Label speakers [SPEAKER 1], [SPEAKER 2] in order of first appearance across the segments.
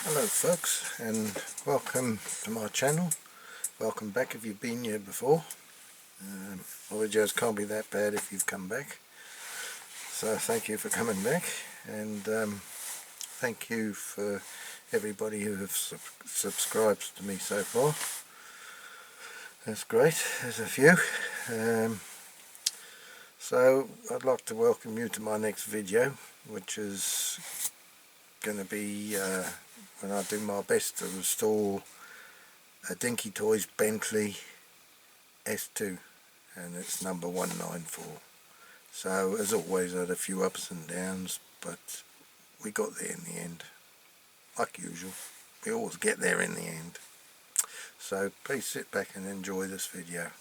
[SPEAKER 1] Hello folks, and welcome to my channel. Welcome back if you've been here before. My videos can't be that bad if you've come back, so thank you for coming back, and thank you for everybody who have subscribed to me so far. That's great, there's a few. So I'd like to welcome you to my next video, which is going to be when I do my best to restore a Dinky Toys Bentley S2, and it's number 194. So as always I had a few ups and downs, but we got there in the end, like usual. We always get there in the end. So please sit back and enjoy this video.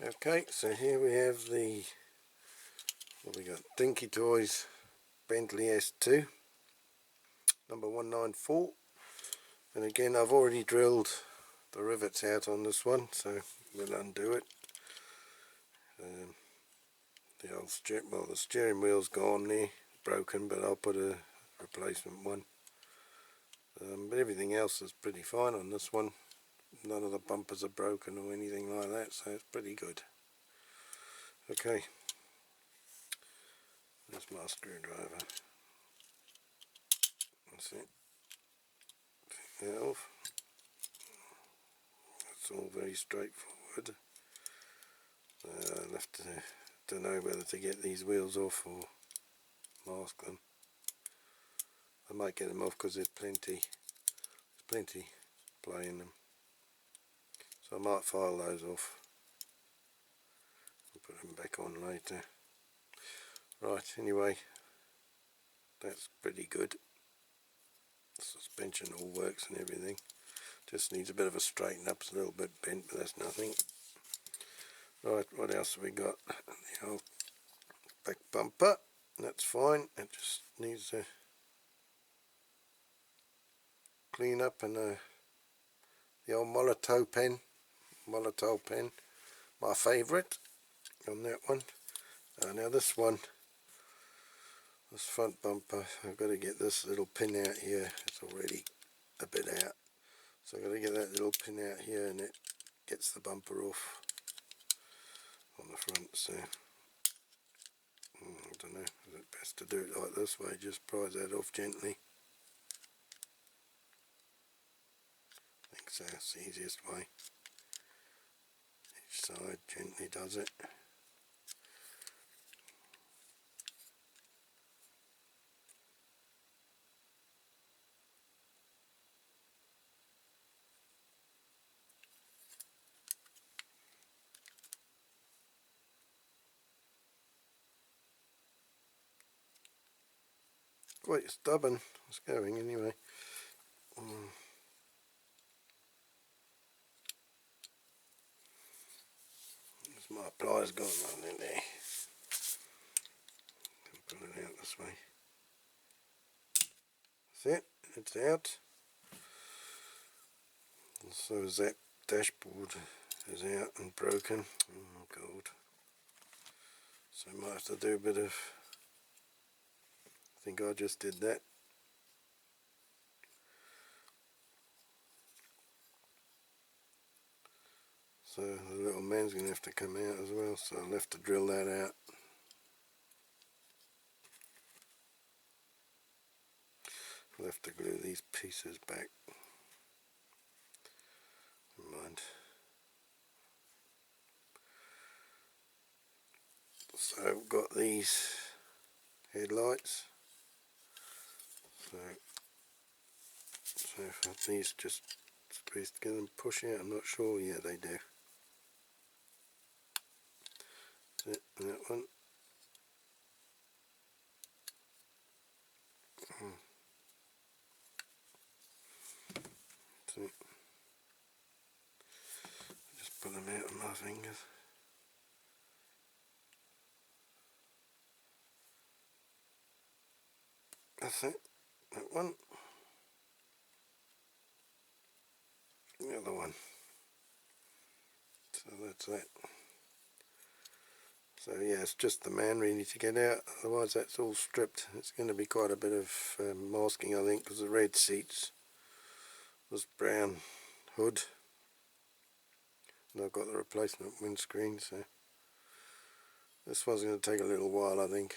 [SPEAKER 1] Okay, so here we have the, what we got, Dinky Toys Bentley S2, number 194, and again I've already drilled the rivets out on this one, so we'll undo it. The steering wheel's gone there, broken, but I'll put a replacement one. But everything else is pretty fine on this one. None of the bumpers are broken or anything like that, so it's pretty good. Okay, there's my screwdriver. That's it. Take that off. It's all very straightforward. I'll have to know whether to get these wheels off or mask them. I might get them off because there's plenty play in them. So I might file those off and put them back on later. Right, anyway, that's pretty good. The suspension all works and everything. Just needs a bit of a straighten up. It's a little bit bent, but that's nothing. Right, what else have we got? The old back bumper. That's fine. It just needs a clean up, and the old Molotow pen, my favourite on that one. Now this one, this front bumper, I've got to get this little pin out here. It's already a bit out, so I've got to get that little pin out here, and it gets the bumper off on the front. So I don't know, is it best to do it like this way? Just prise that off gently. I think so, it's the easiest way. Each side gently does it. Quite stubborn, it's going anyway. There's my pliers gone on in there. Pull it out this way. That's it, it's out. And so is that dashboard is out and broken. Oh god. So I might have to do a bit of think I just did that. So the little man's going to have to come out as well, so I'll have to drill that out. I'll have to glue these pieces back. Never mind. So I've got these headlights. So if these just supposed to get them push out, I'm not sure. Yeah, they do. That one. So just put them out with my fingers. That's it. That one. The other one. So that's that. So yeah, it's just the man ready to get out, otherwise that's all stripped. It's going to be quite a bit of masking, I think, because the red seats, this brown hood, and I've got the replacement windscreen, so this one's going to take a little while, I think.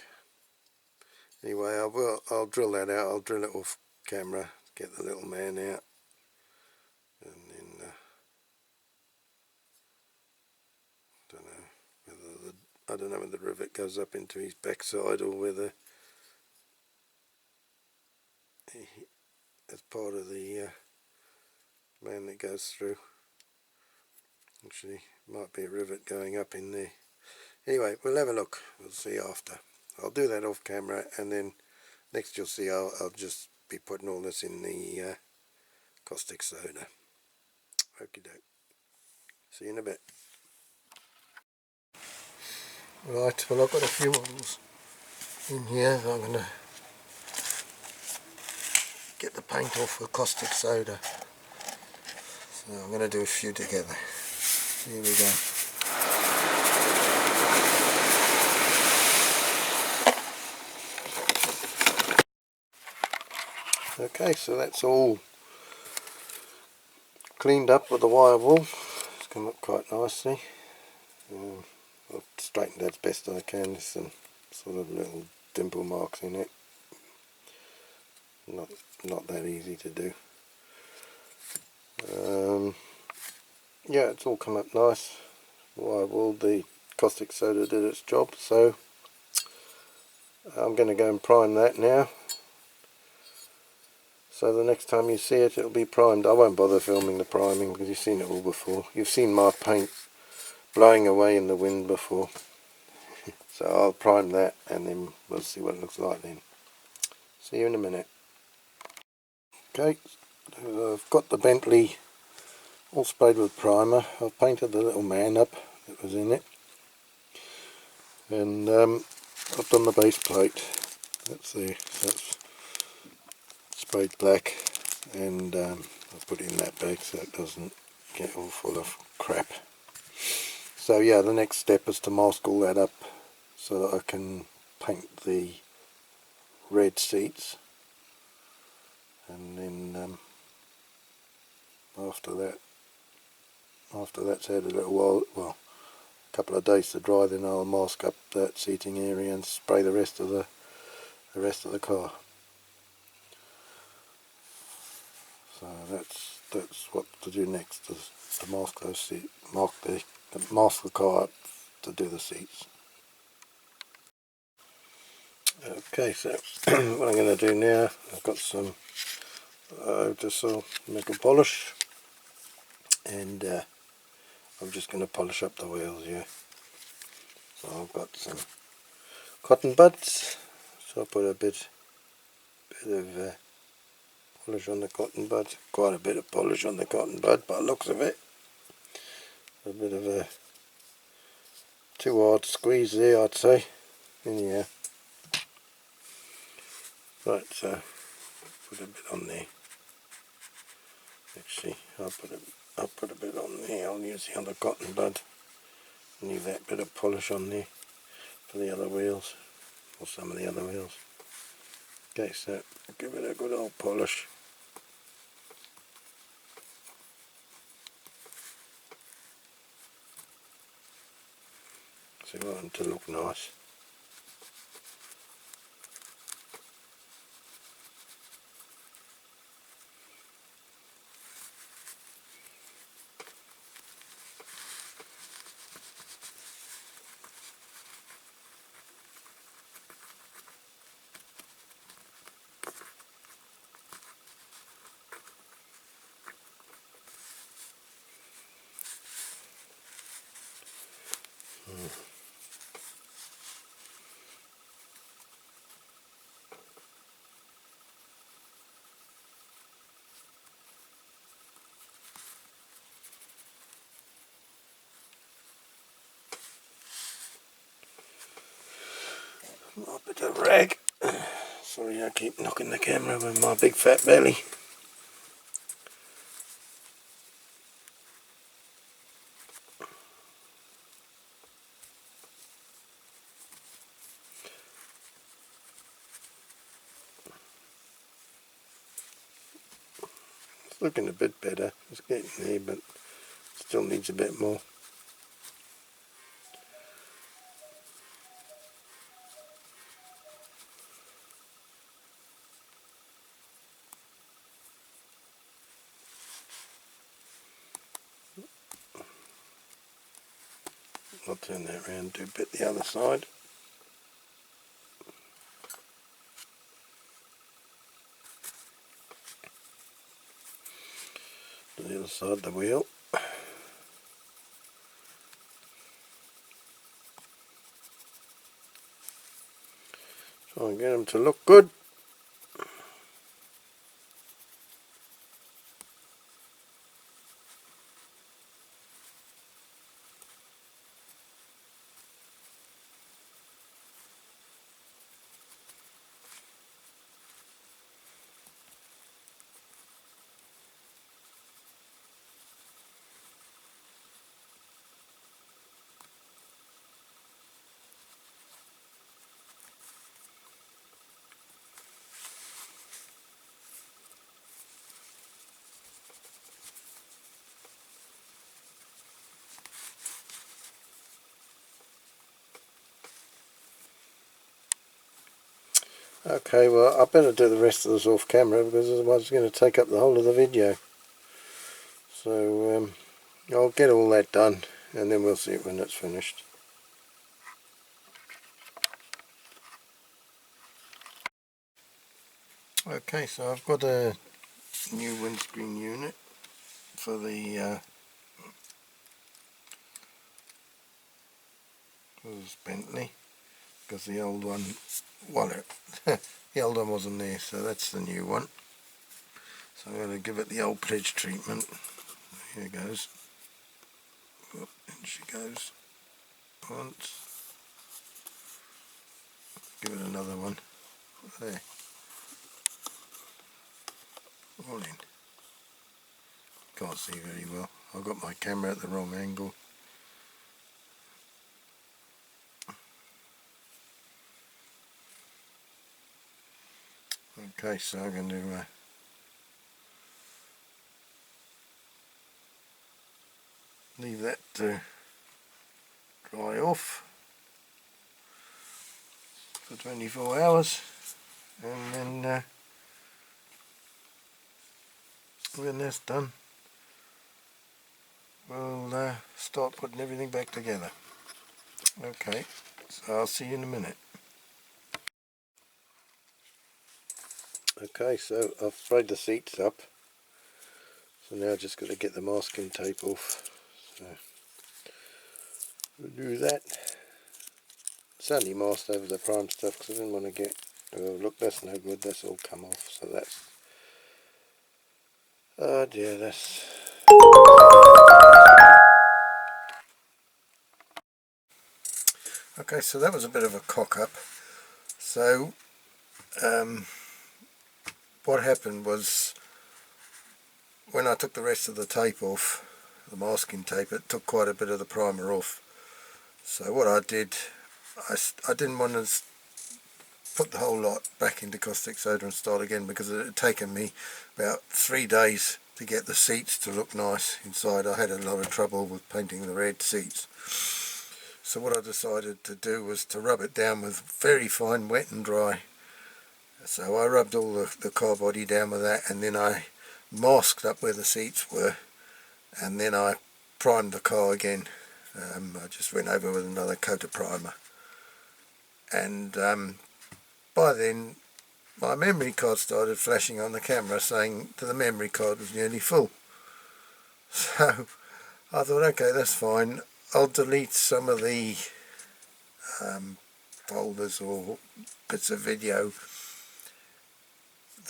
[SPEAKER 1] Anyway, I'll drill that out. I'll drill it off camera, get the little man out, and then I don't know whether the rivet goes up into his backside or whether it's part of the man that goes through. Actually, might be a rivet going up in there. Anyway, we'll have a look. We'll see after. I'll do that off camera, and then next you'll see I'll just be putting all this in the caustic soda. Okie doke. See you in a bit. Right, well, I've got a few models in here. I'm going to get the paint off with caustic soda. So I'm going to do a few together. Here we go. Okay, so that's all cleaned up with the wire wool. It's come up quite nicely. I've straightened it as best I can. There's some sort of little dimple marks in it. Not that easy to do. Yeah, it's all come up nice. Wire wool, the caustic soda did its job, so I'm going to go and prime that now. So the next time you see it, it'll be primed. I won't bother filming the priming because you've seen it all before. You've seen my paint blowing away in the wind before. So I'll prime that and then we'll see what it looks like then. See you in a minute. Okay, I've got the Bentley all sprayed with primer. I've painted the little man up that was in it. And I've done the base plate. That's there. So that's sprayed black, and I'll put it in that bag so it doesn't get all full of crap. So yeah, the next step is to mask all that up so that I can paint the red seats, and then after that's had a little while, well, a couple of days to dry, then I'll mask up that seating area and spray the rest of the car. So that's what to do next, is to mask those seats, mask the car up to do the seats. Okay, so what I'm going to do now, I've got some just nickel polish, and I'm just going to polish up the wheels here. So I've got some cotton buds, so I'll put a bit of polish on the cotton bud, quite a bit of polish on the cotton bud by the looks of it. A bit of a too hard squeeze there, I'd say. Anyhow, right, so put a bit on there. Actually, I'll put a bit on there. I'll use the other cotton bud and leave that bit of polish on there for the other wheels, or some of the other wheels. Okay, so give it a good old polish. So we want them to look nice. A bit of rag. Sorry, I keep knocking the camera with my big fat belly. It's looking a bit better. It's getting there, but still needs a bit more. I'll turn that around, do a bit the other side. The other side of the wheel. Try and get them to look good. Okay, well I better do the rest of this off camera because otherwise it's going to take up the whole of the video. So I'll get all that done and then we'll see it when it's finished. Okay, so I've got a new windscreen unit for the Bentley, because the old one, well, the old one wasn't there, so that's the new one. So I'm going to give it the old pledge treatment. Here goes. Oh, in she goes. Once. Give it another one. There. All in. Can't see very well. I've got my camera at the wrong angle. Okay, so I'm going to leave that to dry off for 24 hours, and then when that's done we'll start putting everything back together. Okay, so I'll see you in a minute. Okay, so I've sprayed the seats up, so now I've just got to get the masking tape off. So we'll do that. It's only masked over the prime stuff because I didn't want to get, oh look, that's no good, that's all come off, so that's, oh dear, that's, okay, so that was a bit of a cock up. So what happened was, when I took the rest of the tape off, the masking tape, it took quite a bit of the primer off. So what I did, I didn't want to put the whole lot back into caustic soda and start again, because it had taken me about 3 days to get the seats to look nice inside. I had a lot of trouble with painting the red seats. So what I decided to do was to rub it down with very fine wet and dry. So I rubbed all the car body down with that, and then I masked up where the seats were, and then I primed the car again. I just went over with another coat of primer, and by then my memory card started flashing on the camera saying that the memory card was nearly full. So I thought, okay, that's fine, I'll delete some of the folders or bits of video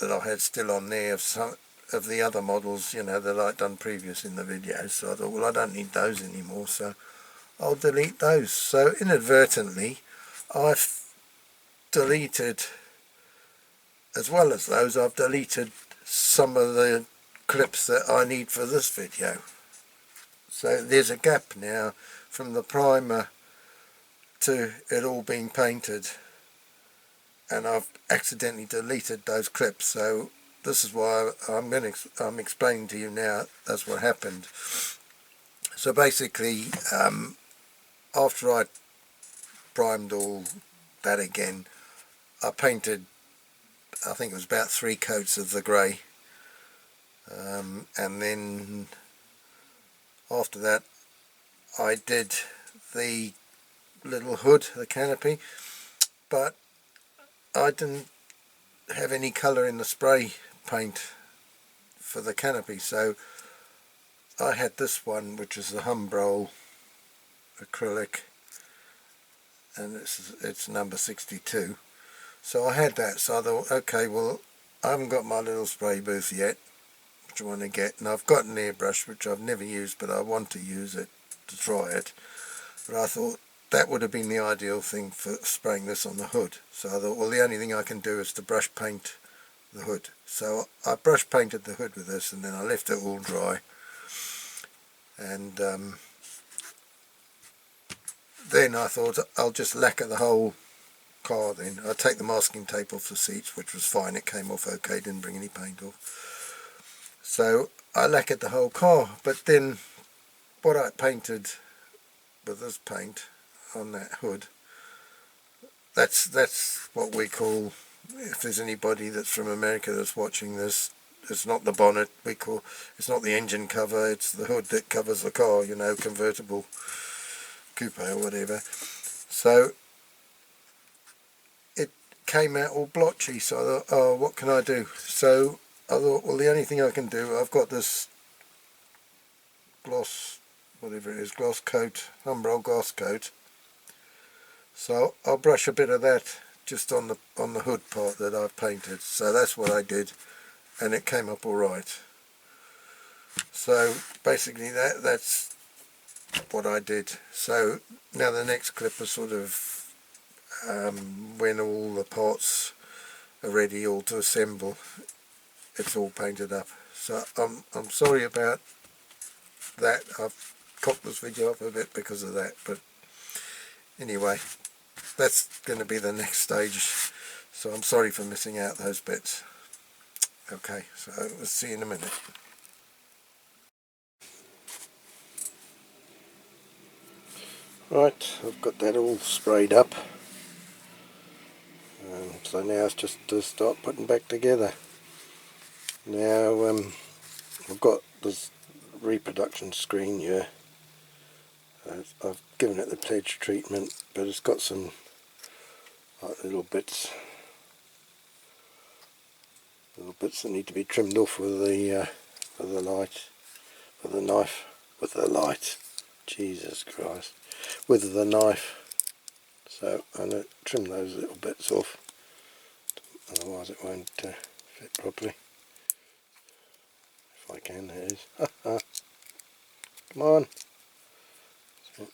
[SPEAKER 1] that I had still on there of some of the other models, you know, that I'd done previous in the video. So I thought, well, I don't need those anymore, so I'll delete those. So inadvertently I've deleted, as well as those, I've deleted some of the clips that I need for this video. So there's a gap now from the primer to it all being painted, and I've accidentally deleted those clips. So this is why I'm explaining to you now that's what happened. So basically, after I primed all that again, I painted, I think it was about 3 coats of the grey, and then after that I did the little hood, the canopy, but I didn't have any colour in the spray paint for the canopy, so I had this one, which is the Humbrol acrylic, and it's number 62. So I had that, so I thought, okay, well, I haven't got my little spray booth yet, which I want to get, and I've got an airbrush which I've never used, but I want to use it to try it. But I thought that would have been the ideal thing for spraying this on the hood. So I thought, well, the only thing I can do is to brush paint the hood. So I brush painted the hood with this, and then I left it all dry, and then I thought I'll just lacquer the whole car. Then I take the masking tape off the seats, which was fine, it came off okay, didn't bring any paint off. So I lacquered the whole car, but then what I painted with this paint on that hood, that's what we call, if there's anybody that's from America that's watching this, it's not the bonnet, it's not the engine cover, it's the hood that covers the car, you know, convertible coupe or whatever. So it came out all blotchy, so I thought, oh, what can I do? So I thought, well, the only thing I can do, I've got this gloss, whatever it is, gloss coat, Humbrol gloss coat, so I'll brush a bit of that just on the hood part that I've painted. So that's what I did, and it came up all right. So basically that's what I did. So now the next clip is sort of when all the parts are ready all to assemble, it's all painted up. So I'm sorry about that, I've cocked this video up a bit because of that, but anyway, that's going to be the next stage, so I'm sorry for missing out those bits. Okay, so we'll see you in a minute. Right, I've got that all sprayed up, so now it's just to start putting back together. Now I've got this reproduction screen here. I've given it the pledge treatment, but it's got some little bits that need to be trimmed off with the light, with the knife, with the light. Jesus Christ, with the knife. So I'm going to trim those little bits off, otherwise it won't fit properly. If I can, it is. Come on. So,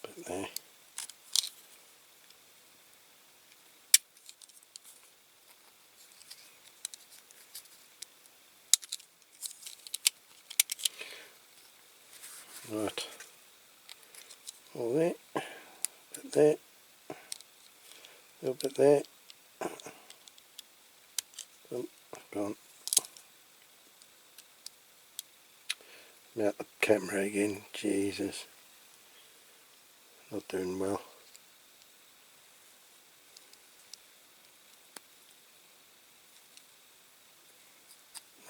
[SPEAKER 1] bit there. Right, all there, bit there, a little bit there, gone. Out the camera again, Jesus, not doing well.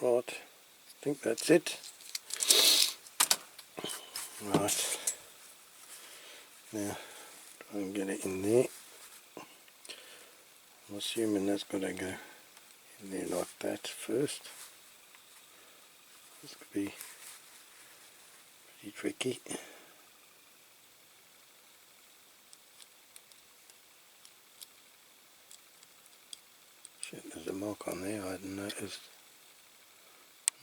[SPEAKER 1] Right, I think that's it. Right, now try and get it in there. I'm assuming that's got to go in there like that first. This could be pretty tricky. Shit, there's a mark on there I hadn't noticed.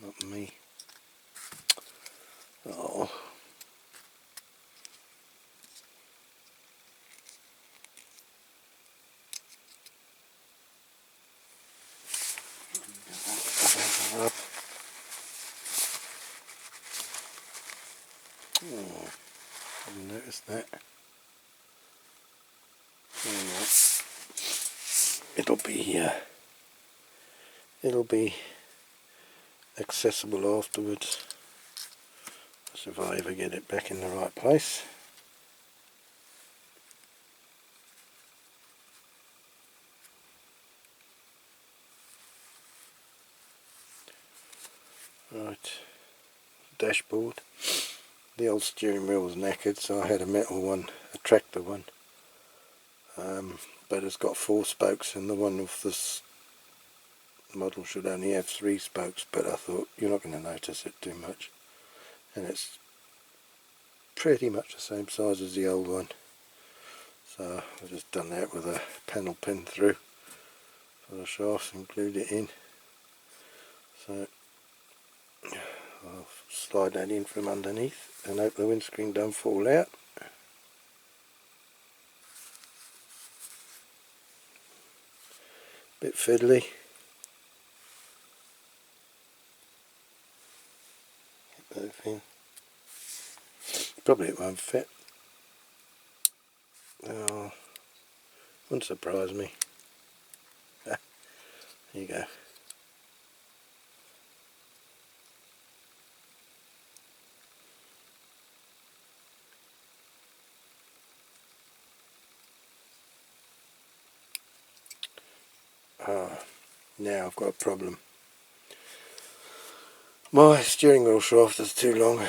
[SPEAKER 1] Not me. Oh. Up. Oh, didn't notice that. It'll be accessible afterwards. If I ever get it back in the right place. Right, dashboard. The old steering wheel was knackered, so I had a metal one, a tractor one. But it's got 4 spokes, and the one with this model should only have 3 spokes, but I thought you're not going to notice it too much. And it's pretty much the same size as the old one. So I've just done that with a panel pin through for the shafts and glued it in. So I'll slide that in from underneath and hope the windscreen don't fall out. Bit fiddly. Get both in. Probably it won't fit. Oh, wouldn't surprise me. There you go. Ah, now I've got a problem. My steering wheel shaft is too long,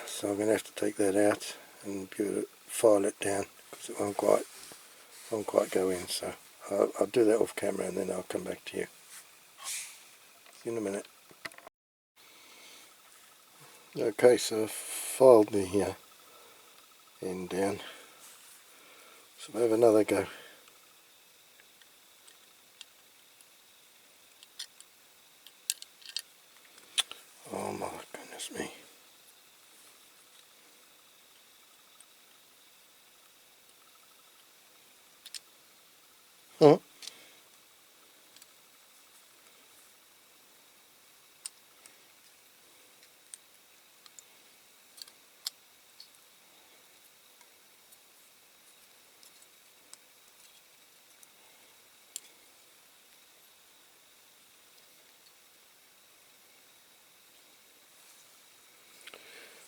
[SPEAKER 1] so I'm going to have to take that out and file it down because it won't quite go in. So I'll do that off camera and then I'll come back to you. See you in a minute. Okay, so I've filed the end down. So we'll have another go. Oh my goodness me. Huh?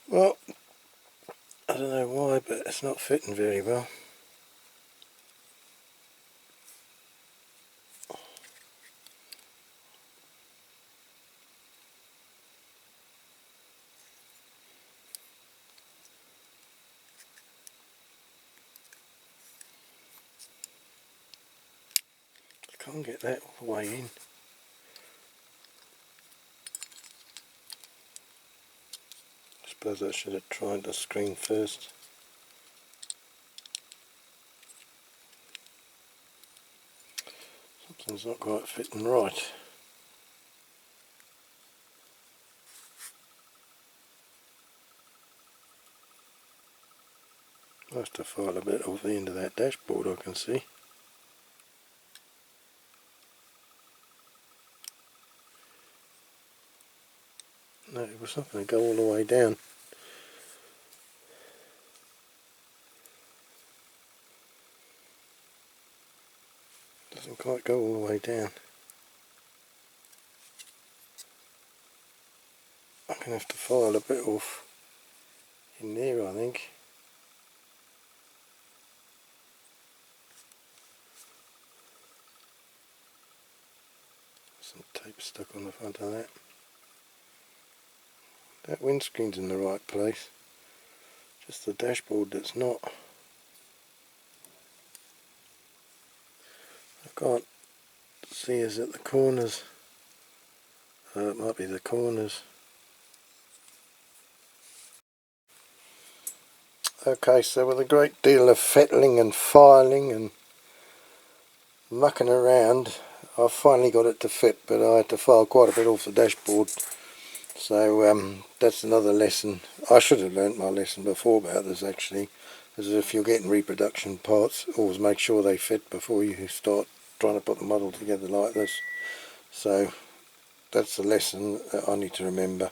[SPEAKER 1] Well, I don't know why, but it's not fitting very well. I can't get that all the way in. I suppose I should have tried the screen first. Something's not quite fitting right. I have to file a bit off the end of that dashboard, I can see. No, it was not going to go all the way down. quite go all the way down. I'm going to have to file a bit off in there, I think. Some tape stuck on the front of that. That windscreen's in the right place, just the dashboard that's not. I can't see is it the corners. It might be the corners. Okay, so with a great deal of fettling and filing and mucking around, I've finally got it to fit, but I had to file quite a bit off the dashboard. So that's another lesson. I should have learnt my lesson before about this actually, because if you're getting reproduction parts, always make sure they fit before you start trying to put the model together like this. So that's a lesson that I need to remember.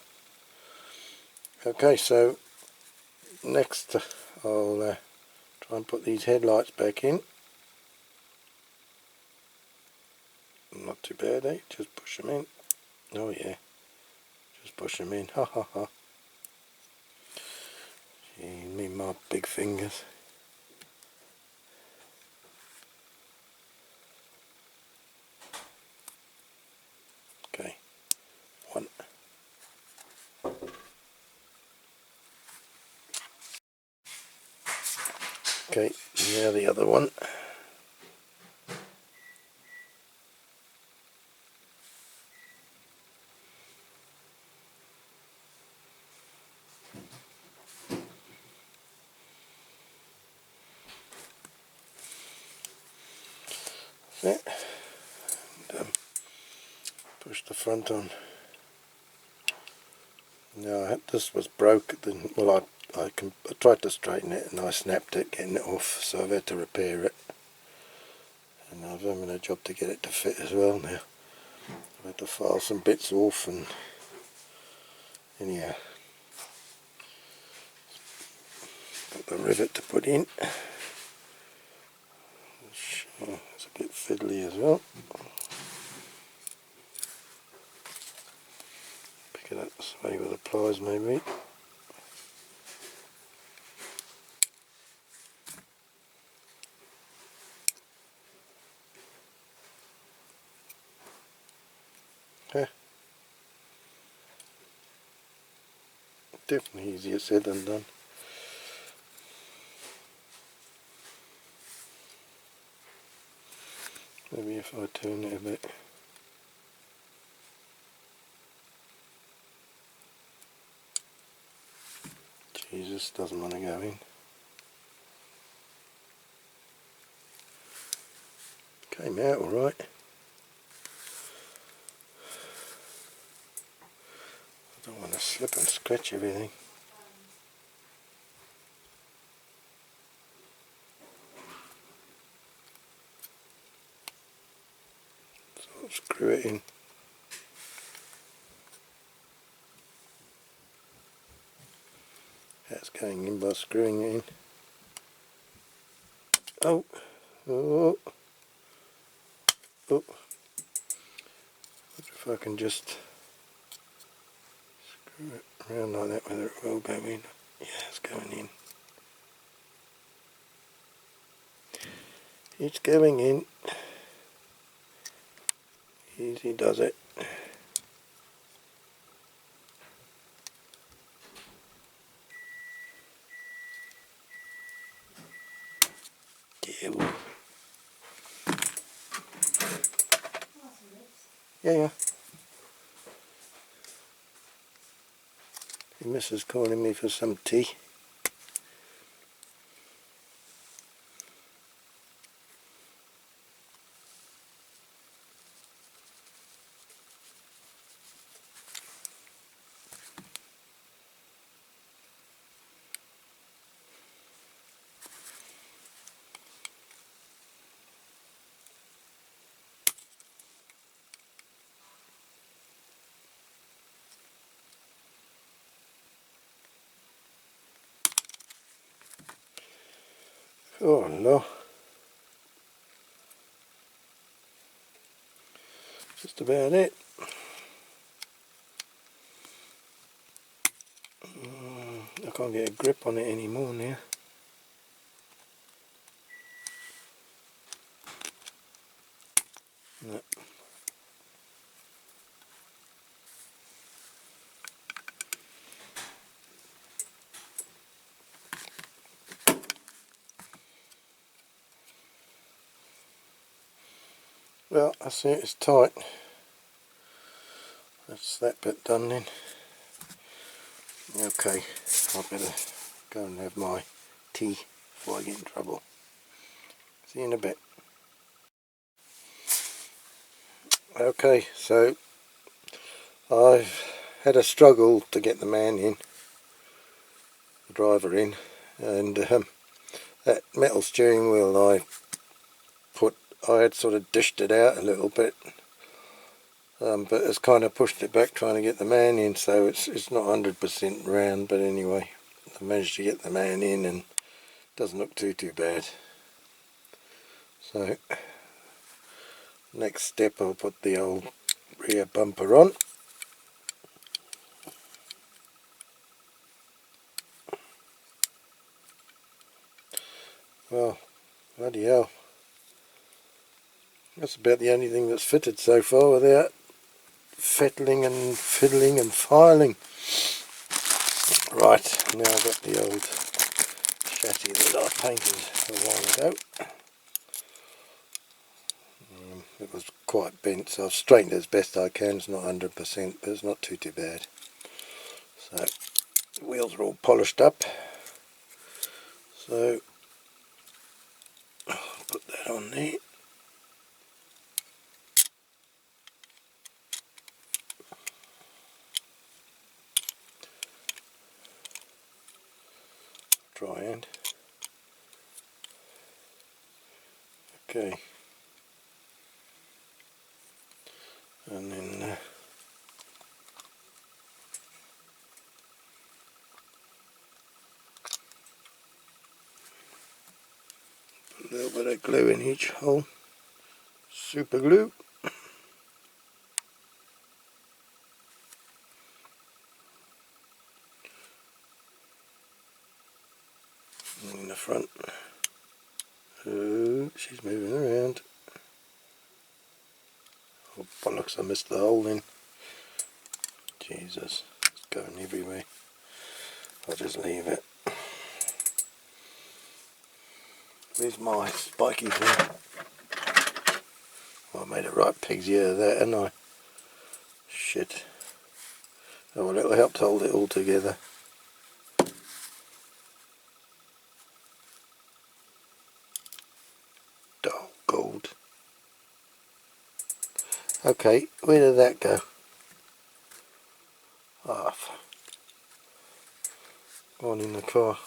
[SPEAKER 1] Okay, so next I'll try and put these headlights back in. Not too bad, eh? Just push them in. Oh yeah, just push them in. Ha ha ha. Gee, me my big fingers. Okay, one. Okay, now the other one. That's it. And, push the front on. Now this was broke. Then, well, I tried to straighten it and I snapped it, getting it off. So I've had to repair it, and I've having a job to get it to fit as well now. I've had to file some bits off, and anyhow, got the rivet to put in. It's a bit fiddly as well. Pick it up this way with the pliers maybe. Yeah. Definitely easier said than done. Maybe if I turn it a bit. Jesus, doesn't want to go in. Came out alright. I don't want to slip and scratch everything. So I'll screw it in. That's going in by screwing it in. Oh, oh, oh. If I can just screw it around like that, whether it will go in. Yeah, it's going in. It's going in. Easy does it. Yeah. Yeah. The missus calling me for some tea. Oh no. about it. I can't get a grip on it anymore now. No. Well, I see it's tight. That's that bit done then. Okay, I better go and have my tea before I get in trouble. See you in a bit. Okay, so I've had a struggle to get the man in, the driver in, and that metal steering wheel I had sort of dished it out a little bit, but it's kind of pushed it back trying to get the man in, so it's not 100% round, but anyway, I managed to get the man in and it doesn't look too bad. So next step, I'll put the old rear bumper on. Well, bloody hell, that's about the only thing that's fitted so far without fettling and fiddling and filing. Right, now I've got the old chassis that I painted a while ago. It was quite bent, so I've straightened it as best I can. It's not 100%, but it's not too bad. So the wheels are all polished up, so I'll put that on there. Dry end. Okay, and then put a little bit of glue in each hole. Super glue. And in the front. Oh, she's moving around. Oh bollocks, I missed the hole in. Jesus, it's going everywhere. I'll just leave it. Where's my spiky thing? Well, I made a right pig's ear of that, hadn't I? Shit. Oh well, it'll help to hold it all together. Oh, gold. Okay, where did that go? Ah, gone in the car.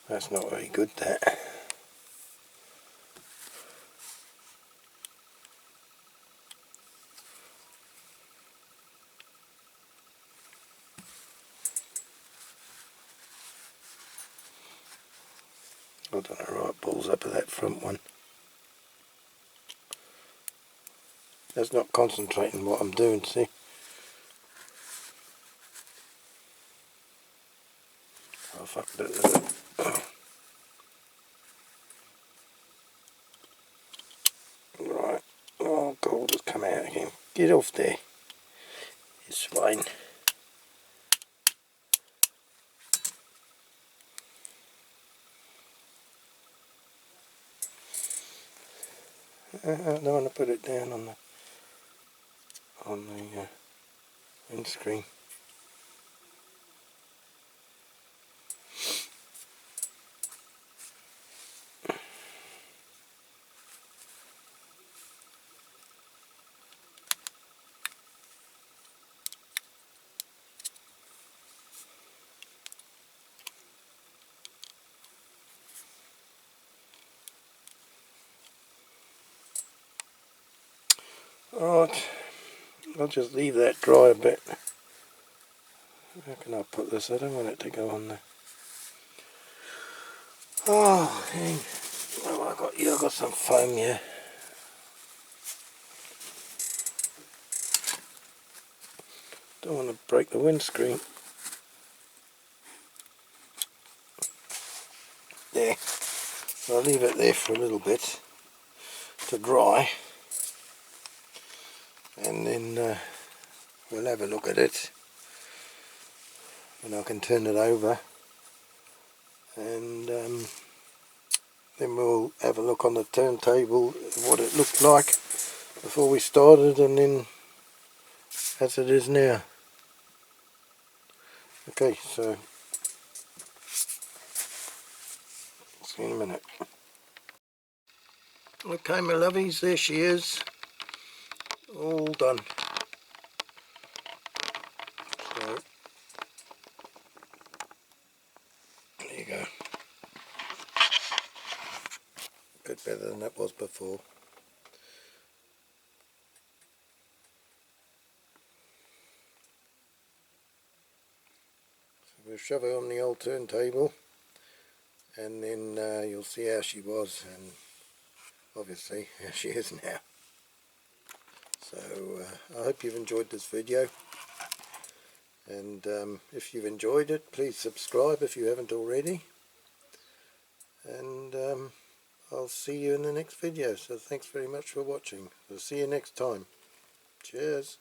[SPEAKER 1] That's not very good, that. I don't know, right balls up of that front one. That's not concentrating what I'm doing, see? Oh fuck, right, oh gold has come out again. Get off there, you swine. I don't want to put it down on the windscreen. Right, I'll just leave that dry a bit. How can I put this? I don't want it to go on there. Oh, hang. What have I got here? I've got some foam here. Don't want to break the windscreen. There. So I'll leave it there for a little bit to dry, and then we'll have a look at it, and I can turn it over, and then we'll have a look on the turntable what it looked like before we started, and then as it is now. Okay, so see you in a minute. Okay, my lovies, there she is, all done. So there you go. A bit better than that was before. So we'll shove her on the old turntable, and then you'll see how she was, and obviously how she is now. So I hope you've enjoyed this video, and if you've enjoyed it, please subscribe if you haven't already, and I'll see you in the next video. So thanks very much for watching. I'll see you next time. Cheers.